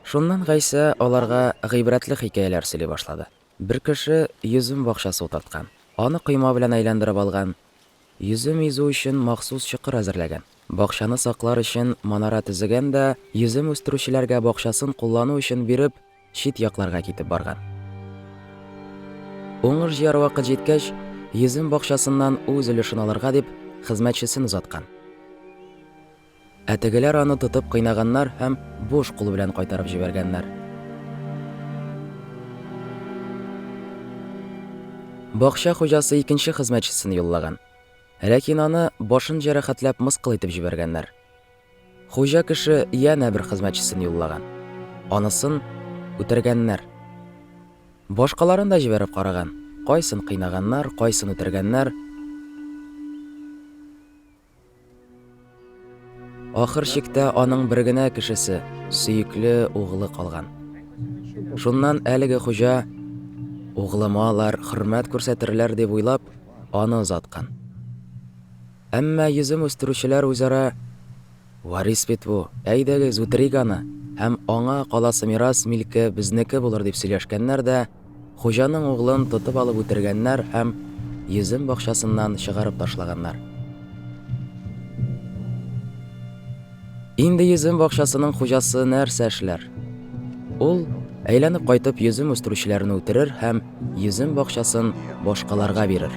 Шуннан Гайса аларга гыйбрәтле хикәяләр сөйли башлады. Бер кеше йөзем бакчасы утырткан. Аны койма белән әйләндереп алган. Йөзем изү өчен махсус чокыр әзерләгән. Бакчаны саклар өчен манара төзегән дә, йөзем үстерүчеләргә бакчасын куллану өчен биреп, чит якларга китеп барган. Уңыш җыяр вакыт җиткәч, йөзем бакчасыннан үз өлешен алырга дип хезмәтчесен узаткан. Тегеләр аны тотып кыйнаганнар һәм буш кул белән кайтарып җибәргәннәр. Бакча хуҗасы икенче хезмәтчесен юллаган. Ләкин аны башын җәрәхәтләп мыскыл итеп җибәргәннәр. Хуҗа кеше янә бер хезмәтчесен юллаган. Анысын үтергәннәр. Башкаларын да җибәреп караган. Кайсын кыйнаганнар, кайсын үтергәннәр. Ахыр чиктә аның бер генә кешесе, сөекле угылы калган. Шуннан әлеге хуҗа угылыма алар хөрмәт күрсәтерләр дип уйлап, аны озаткан. Әмма йөзем үстерүчеләр үзара «Варис бит бу, әйдәгез үтерик аны, һәм аңа каласы мирас милке безнеке булыр» дип сөйләшкәннәр дә, хуҗаның угылын тотып алып үтергәннәр һәм йөзем бакчасыннан чыгарып ташлаганнар. Инде йөзем бакчасының хуҗасы нәрсә эшләр? Ул әйләнеп кайтып йөзем үстерүчеләрне үтерер һәм йөзем бакчасын башкаларга бирер.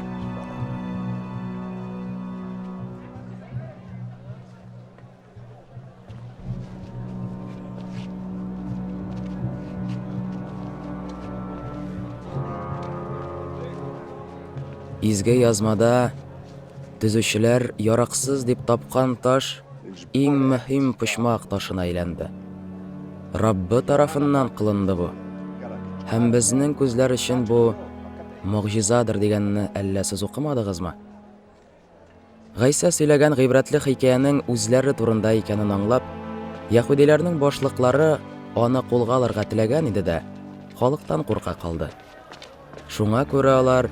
Изге язмада төзүчеләр яраксыз дип тапкан таш иң мөһим почмак ташына әйләнде. Раббы тарафыннан кылынды бу. Һәм безнең күзләр өчен бу мөгъҗизадыр дигәнне әллә сез укымадыгызмы? Гайса сөйләгән гыйбрәтле хикәянең үзләре турында икәнен аңлап, яһүдиләрнең башлыклары аны кулга алырга теләгән иде дә, халыктан курка калды. Шуңа күрә алар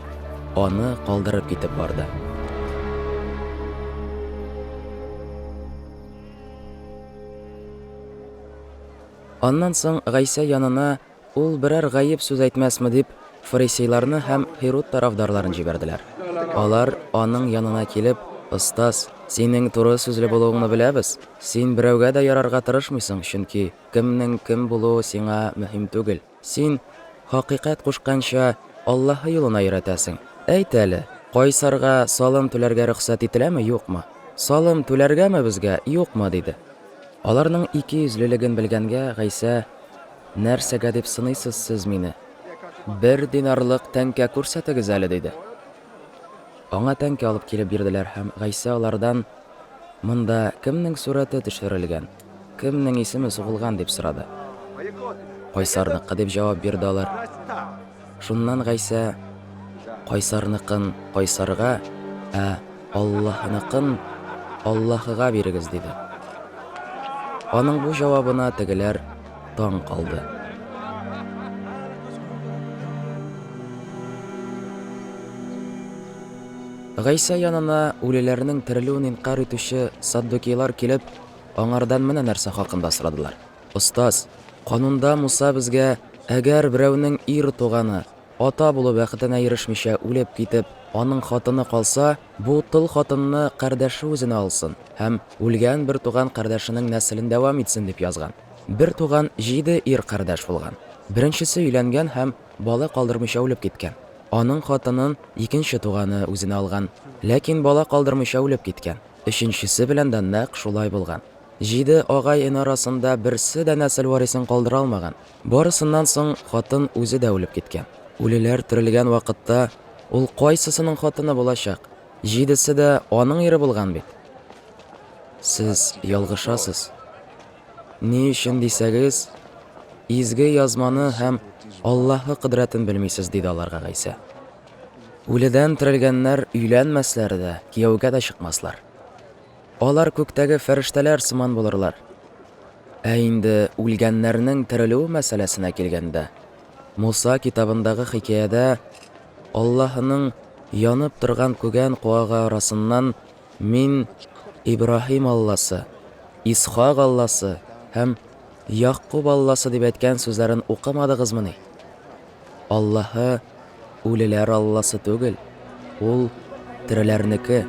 аны калдырып китеп барды. Аннан соң Гайса янына ул берәр гаеп сүз әйтмәсме дип фарисейларны һәм Херод тарафдарларын җибәрделәр. Алар аның янына килеп, «Остаз, синең туры сүзле булуыңны беләбез. Син берәүгә дә ярарга тырышмыйсың, чөнки кемнең кем булуы сиңа мөһим түгел. Син хакыйкать кушканча Аллаһ юлына өйрәтәсең. Әйт әле, Кайсарга салым түләргә рөхсәт ителәме, юкмы? Салым түләргәме безгә, юкмы?» диде. Аларның ике йөзлелеген белгәнгә Гайса, «Нәрсәгә дип сынайсыз сез мине? 1 динарлык тәңкә күрсәтегез әле» диде. Аңа тәңкә алып килеп бирделәр һәм Гайса алардан «Монда кемнең сурәте төшерелгән, кемнең исеме сугылган?» дип сорады. «Кайсарныкы» дип җавап бирде алар. Шуннан Гайса «Кайсарныкын Кайсарга, Аллаһыныкын Аллаһыга бирегез» диде. Аның бу җавабына тегеләр таң калды. Гайса янына үлеләрнең терелүен инкар итүче саддукилар килеп, аңардан менә нәрсә хакында сорадылар. «Остаз, канунда Муса безгә, әгәр берәүнең ир туганы, ата булу бәхетенә ирешмичә үлеп китеп, аның хатыны калса, бу тыл хатынны кардәше үзенә алсын һәм үлгән бер туган кардәшенең нәселен дәвам итсен» дип язган. Бер туган 7 ир кардәш булган. Беренчесе өйләнгән һәм бала калдырмыйча үлеп киткән. Аның хатынын икенче туганы үзенә алган, ләкин бала калдырмыйча үлеп киткән. Өченчесе белән дә нәкъ шулай булган. 7 агай-ин арасында берсе дә нәсел варисен калдыра алмаган. Барысыннан соң хатын үзе дә үлеп киткән. Үлеләр терелгән вакытта ул кайсысының хатыны булачак? 7се дә аның ире булган бит. Сез ялгышасыз. Ни өчен дисәгез, изге язманы һәм Аллаһы кыдрәтен белмисез, диде аларга Гайса. Үледән терелгәннәр өйләнмәсләр дә, кияүгә дә чыкмаслар. Алар күктәге фәрештәләр сыман булырлар. Ә инде үлгәннәрнең терелү мәсьәләсенә килгәндә, Муса китабындагы хикәядә Аллаһының янып торган күгән куага арасыннан мин Ибраһим Алласы, Исхак Алласы һәм Яқуб Алласы дип әйткән сүзләрен укымадыгызмы ни? Аллаһы үлеләр Алласы түгел, ул тереләрнеке.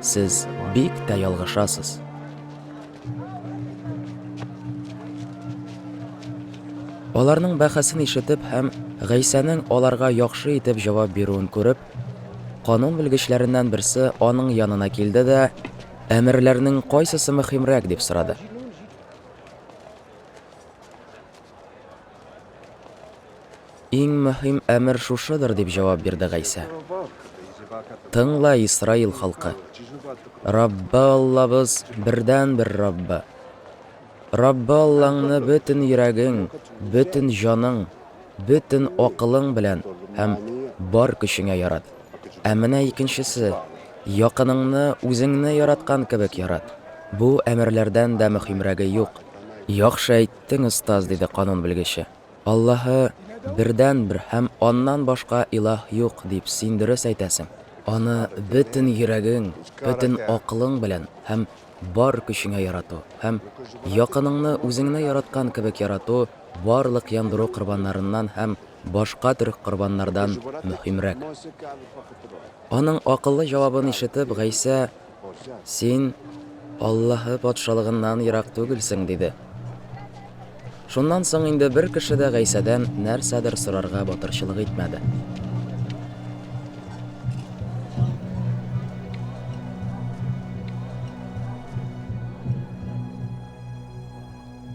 Сез бик тә ялгышасыз. Аларның бәхәсен ишетеп һәм Гайсаның аларга яхшы итеп җавап бирүен күреп, канун белгечләреннән берсе аның янына килде дә әмерләрнең кайсысы мөһимрәк дип сорады. Иң мөһим әмер шушыдыр дип җавап бирде Гайса. Тыңла, Исраил халкы. Раббы Аллабыз бердән-бер Раббы. Раббы Аллаңны бөтен йөрәгең, бөтен җаның, бөтен акылың белән һәм бар көчеңә ярат. Ә менә икенчесе, якыныңны үзеңне яраткан кебек ярат. Бу әмерләрдән дә мөһимрәге юк. Яхшы әйттең, остаз, диде канун белгече. Аллаһы бердән-бер һәм аннан башка илаһ юк дип син дөрес әйтәсең. Аны бөтен йөрәгең, бөтен акылың белән һәм бар көчеңә ярату һәм якыныңны үзеңне яраткан кебек ярату барлык яндыру корбаннарыннан һәм башка төрек корбаннардан мөһимрәк. Аның акыллы җавабын ишетеп Гайса: "Син Аллаһы патшалыгыннан ерак түгелсең", диде. Шуннан соң инде бер кеше дә Гайсадан нәрсәдер сорарга батырчылык итмәде.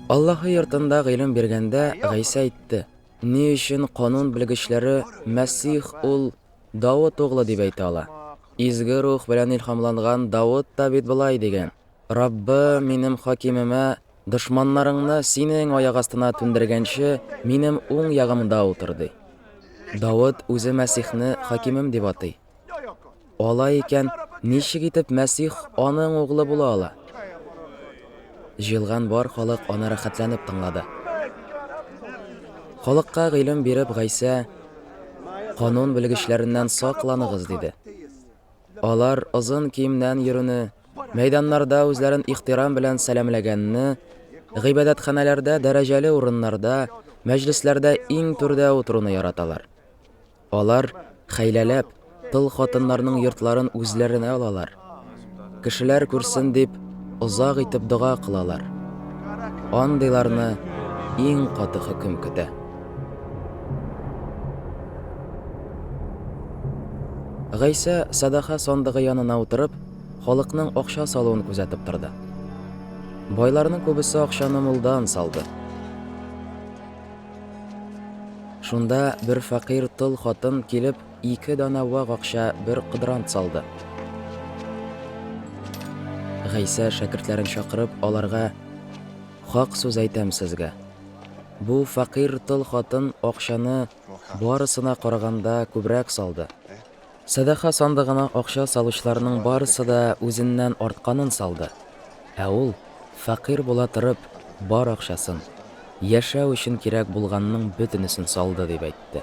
Аллаһы йортында гыйлем биргәндә Гайса әйтте: "Ни өчен канун белгечләре Мәсих ул Давыт углы дип әйтә ала? Изге рух белән илһамланган Давыт та бит булай дигән: Раббы минем хакимемә дошманнарыңны синең аяк астына түндергәнче минем уң ягымда утырды. Давыт үзе Мәсихне хакимем дип атый. Алай икән, ничек итеп Мәсих аның углы була ала?" Җыелган бар халык аны рәхәтләнеп тыңлады. Халыкка гыйлем биреп Гайса: "Канун белгечләреннән сакланыгыз", диде. Алар озын киемнән йөрүне, мәйданнарда үзләрен ихтирам белән сәламләгәнне, гыйбадәтханәләрдә дәрәҗәле урыннарда, мәҗлесләрдә иң түрдә утыруны яраталар. Алар хәйләләп, тыл хатыннарның йортларын үзләренә алалар. Кешеләр күрсен дип озак итеп дуга кылалар. Андыйларны иң каты хөкем көтә. Гайса садаха сандыгы янына утырып, халыкның акча салуын күзәтеп торды. Байларның күбесе акчаны мулдан салды. Шунда бер фақир тыл хатын килеп, 2 дана вак акча бер кыдрант салды. Гайса шәкертләрен чакырып, аларга: "Хак сүз әйтәм сезгә. Бу фақир тыл хатын акчаны барысына караганда күбрәк салды. Садаха сандыгына акча салучыларның барысы да үзеннән артканын салды. Ә ул фақир була торып, бар акчасын, яшәү өчен кирәк булганның бөтенесен салды", дип әйтте.